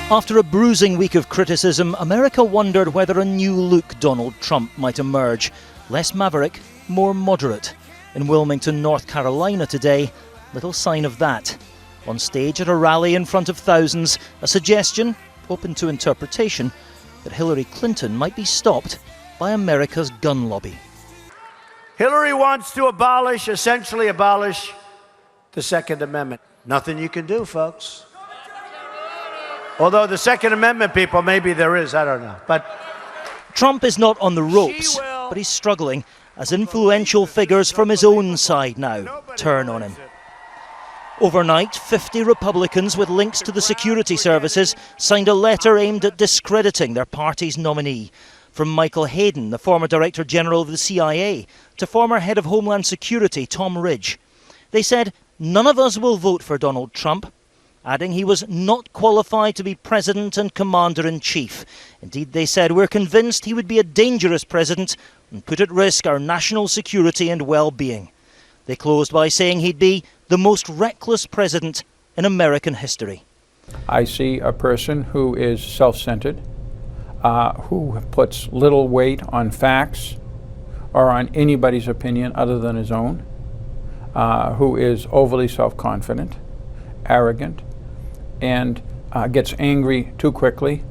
After a bruising week of criticism, America wondered whether a new look Donald Trump might emerge. Less maverick, more moderate. In Wilmington, North Carolina today, little sign of that. On stage at a rally in front of thousands, a suggestion, open to interpretation, that Hillary Clinton might be stopped by America's gun lobby. Hillary wants to essentially abolish the Second Amendment. Nothing you can do, folks. Although the Second Amendment people, maybe there is, I don't know. But Trump is not on the ropes, but he's struggling as influential figures from his own side now turn on him. Overnight, 50 Republicans with links to the security services signed a letter aimed at discrediting their party's nominee. From Michael Hayden, the former Director General of the CIA, to former Head of Homeland Security Tom Ridge. They said, "None of us will vote for Donald Trump," adding he was not qualified to be President and Commander-in-Chief. Indeed, they said, "We're convinced he would be a dangerous president and put at risk our national security and well-being." They closed by saying he'd be the most reckless president in American history. I see a person who is self-centered, who puts little weight on facts or on anybody's opinion other than his own, who is overly self-confident, arrogant, and gets angry too quickly.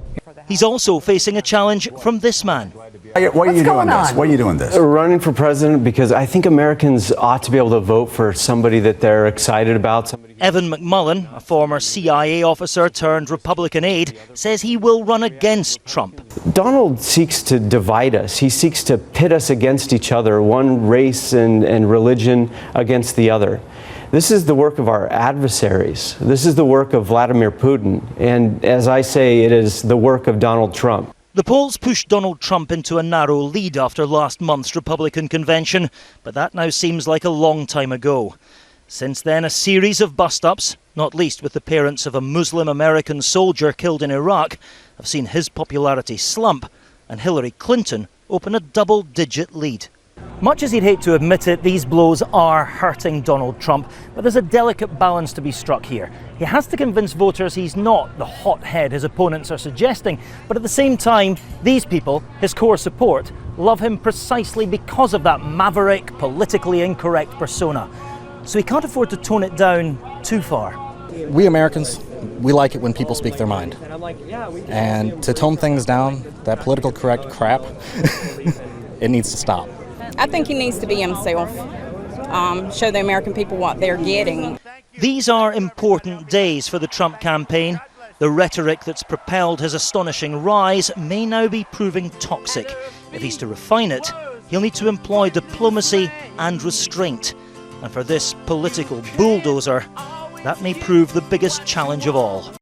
He's also facing a challenge from this man. Why are you doing this? Why are you doing this? Running for president because I think Americans ought to be able to vote for somebody that they're excited about. Evan McMullen, a former CIA officer turned Republican aide, says he will run against Trump. Donald seeks to divide us. He seeks to pit us against each other, one race and religion against the other. This is the work of our adversaries. This is the work of Vladimir Putin. And as I say, it is the work of Donald Trump. The polls pushed Donald Trump into a narrow lead after last month's Republican convention, but that now seems like a long time ago. Since then, a series of bust-ups, not least with the parents of a Muslim American soldier killed in Iraq, have seen his popularity slump and Hillary Clinton open a double-digit lead. Much as he'd hate to admit it, these blows are hurting Donald Trump, but there's a delicate balance to be struck here. He has to convince voters he's not the hothead his opponents are suggesting, but at the same time, these people, his core support, love him precisely because of that maverick, politically incorrect persona. So he can't afford to tone it down too far. We Americans, we like it when people speak their mind. And to tone things down, that political correct crap, it needs to stop. I think he needs to be himself, show the American people what they're getting. These are important days for the Trump campaign. The rhetoric that's propelled his astonishing rise may now be proving toxic. If he's to refine it, he'll need to employ diplomacy and restraint. And for this political bulldozer, that may prove the biggest challenge of all.